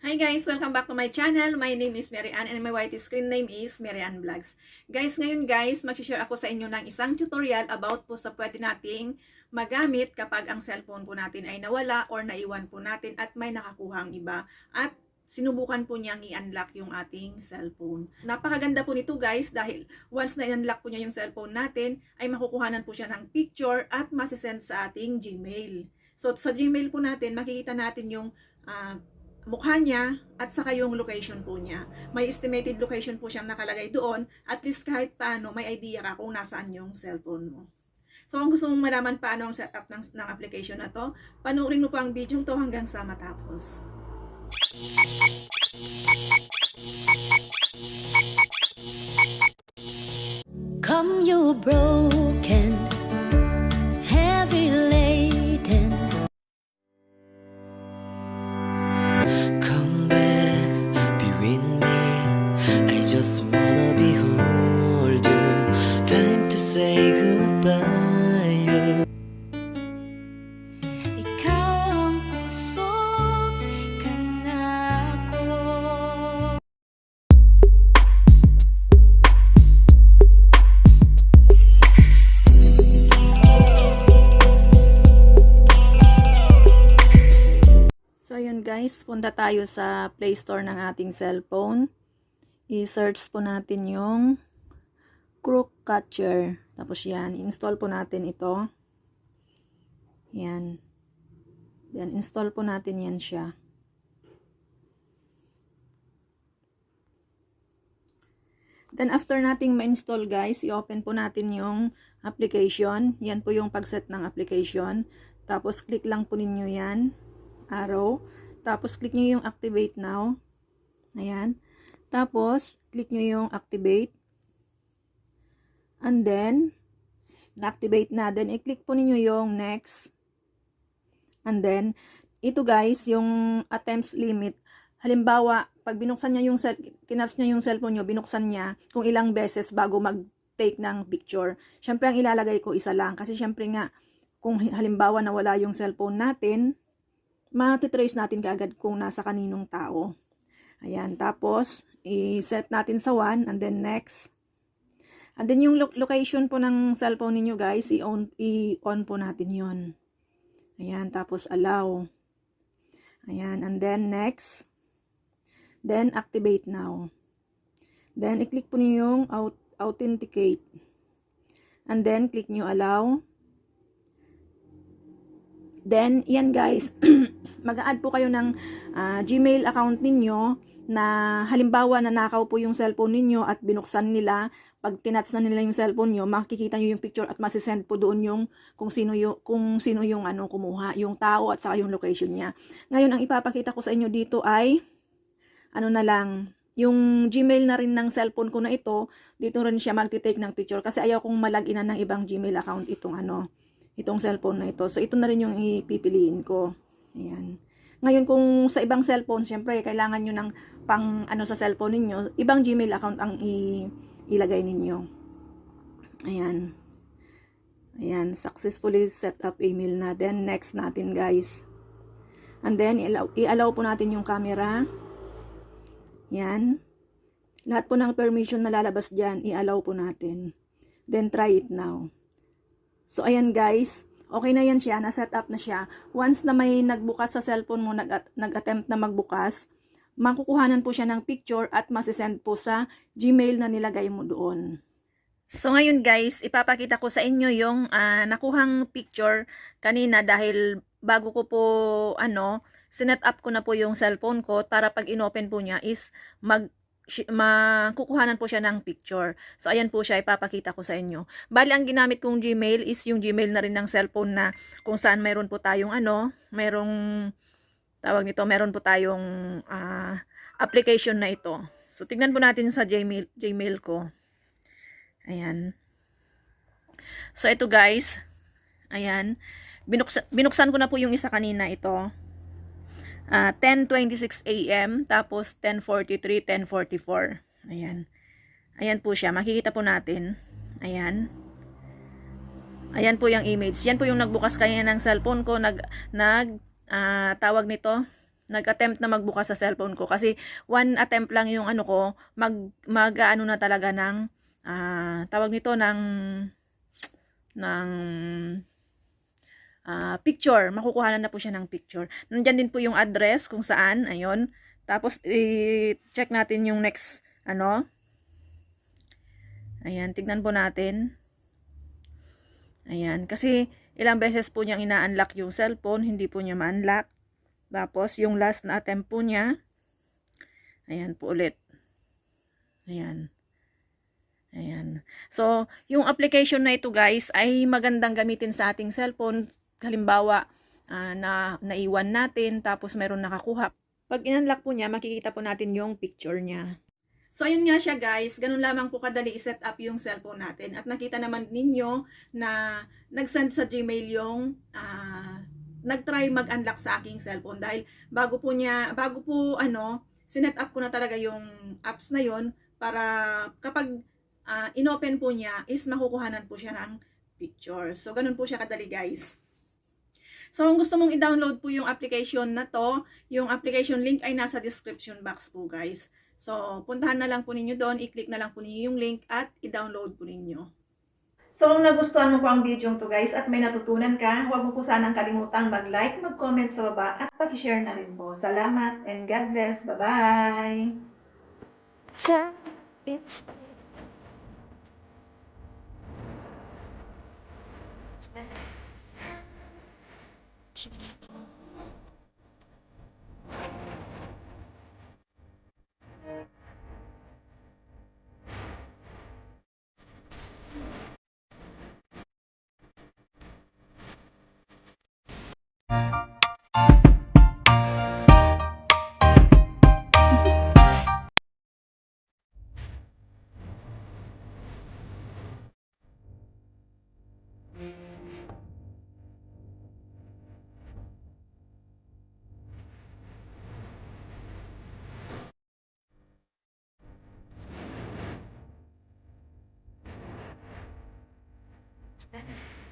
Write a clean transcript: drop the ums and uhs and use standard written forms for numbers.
Hi guys! Welcome back to my channel. My name is Mary Ann and my white screen name is Mary Ann Vlogs. Guys, ngayon guys, mag-share ako sa inyo ng isang tutorial about po sa pwede nating magamit kapag ang cellphone po natin ay nawala or naiwan po natin at may nakakuhang iba at sinubukan po niyang i-unlock yung ating cellphone. Napakaganda po nito guys dahil once na i-unlock po niya yung cellphone natin ay makukuhanan po siya ng picture at masisend sa ating Gmail. So sa Gmail po natin makikita natin yung mukha niya at saka yung location po niya. May estimated location po siyang nakalagay doon. At least kahit paano may idea ka kung nasaan yung cellphone mo. So kung gusto mong malaman paano ang setup ng application na to, panoorin mo po ang video to hanggang sa matapos. Come you broken, heavy laden. Come back, be with me. I just wanna behold you. Time to say goodbye. Ikaw ang kusog ka na ako. So ayun guys, punta tayo sa Play Store ng ating cellphone. I-search po natin yung Crookcatcher. Tapos yan, install po natin ito. Yan. Then install po natin yan siya. Then after nating ma-install guys, i-open po natin yung application. Yan po yung pag-set ng application. Tapos click lang po ninyo yan. Arrow. Tapos, click nyo yung activate now. Ayan. Tapos, click nyo yung activate. And then, na-activate na. Then, i-click po ninyo yung next. And then, ito guys, yung attempts limit. Halimbawa, pag binuksan niya yung kinaps niya yung cellphone nyo, binuksan niya kung ilang beses bago mag-take ng picture. Syempre, ang ilalagay ko isa lang. Kasi syempre nga, kung halimbawa nawala yung cellphone natin, matitrace natin kaagad kung nasa kaninong tao. Ayan, tapos, i-set natin sa 1, and then next. And then yung location po ng cellphone ninyo guys, i-on po natin yon. Ayan, tapos allow. Ayan, and then next. Then, activate now. Then, i-click po niyo yung authenticate. And then, click nyo allow. Then, yan guys, mag-a-add po kayo ng Gmail account ninyo na halimbawa nanakaw po yung cellphone ninyo at binuksan nila. Pag tinats na nila yung cellphone nyo, makikita nyo yung picture at masisend po doon yung kung sino yung kumuha, yung tao at saka yung location niya. Ngayon, ang ipapakita ko sa inyo dito ay na lang, yung Gmail na rin ng cellphone ko na ito, dito rin siya magti-take ng picture kasi ayaw kong malagin ng ibang Gmail account itong cellphone na ito. So, ito na rin yung ipipiliin ko. Ayan. Ngayon, kung sa ibang cellphone, syempre, kailangan nyo ng pang sa cellphone ninyo, ibang Gmail account ang ilagay ninyo. Ayan. Ayan. Successfully set up email na. Then, next natin, guys. And then, i-allow po natin yung camera. Ayan. Lahat po ng permission na lalabas dyan, i-allow po natin. Then, try it now. So, ayan guys, okay na yan siya, na-set up na siya. Once na may nagbukas sa cellphone mo, nag-attempt na magbukas, makukuhanan po siya ng picture at masisend po sa Gmail na nilagay mo doon. So, ngayon guys, ipapakita ko sa inyo yung nakuhang picture kanina dahil bago ko po, sinet up ko na po yung cellphone ko para pag inopen po niya is makukuhanan po siya ng picture. So, ayan po siya, ipapakita ko sa inyo. Bali, ang ginamit kong Gmail is yung Gmail na rin ng cellphone na kung saan mayroon po tayong meron po tayong application na ito. So, tignan po natin sa Gmail ko. Ayan. So, ito guys. Ayan. Binuksan ko na po yung isa kanina ito. 10:26 AM, tapos 10:43, 10:44. Ayan. Ayan po siya. Makikita po natin. Ayan. Ayan po yung image. Yan po yung nagbukas kanina ng cellphone ko. Tawag nito. nag-attempt na magbukas sa cellphone ko kasi one attempt lang yung ano ko, mag-ano na talaga ng tawag nito ng picture. Makukuhanan na po siya ng picture. Nandyan din po yung address kung saan, ayun. Tapos i-check natin yung next ano. Ayan, tignan po natin. Ayan, kasi ilang beses po niyang ina-unlock yung cellphone, hindi po niya ma-unlock. Tapos, yung last na attempt po niya, ayan po ulit. Ayan. Ayan. So, yung application na ito guys, ay magandang gamitin sa ating cellphone. Halimbawa, naiwan natin, tapos meron nakakuha. Pag in-unlock po niya, makikita po natin yung picture niya. So, ayun nga siya guys, ganun lamang po kadali i-set up yung cellphone natin. At nakita naman ninyo na nag-send sa Gmail yung nag-try mag-unlock sa aking cellphone. Dahil bago po sinet up ko na talaga yung apps na yon para kapag inopen po niya is makukuhanan po siya ng picture. So, ganun po siya kadali guys. So, kung gusto mong i-download po yung application na to, yung application link ay nasa description box po guys. So, puntahan na lang po ninyo doon, i-click na lang po ninyo yung link at i-download po ninyo. So, kung nagustuhan mo po ang video to guys at may natutunan ka, huwag mo po sanang kalimutang mag-like, mag-comment sa baba at pag-share na rin po. Salamat and God bless. Bye-bye! It's better.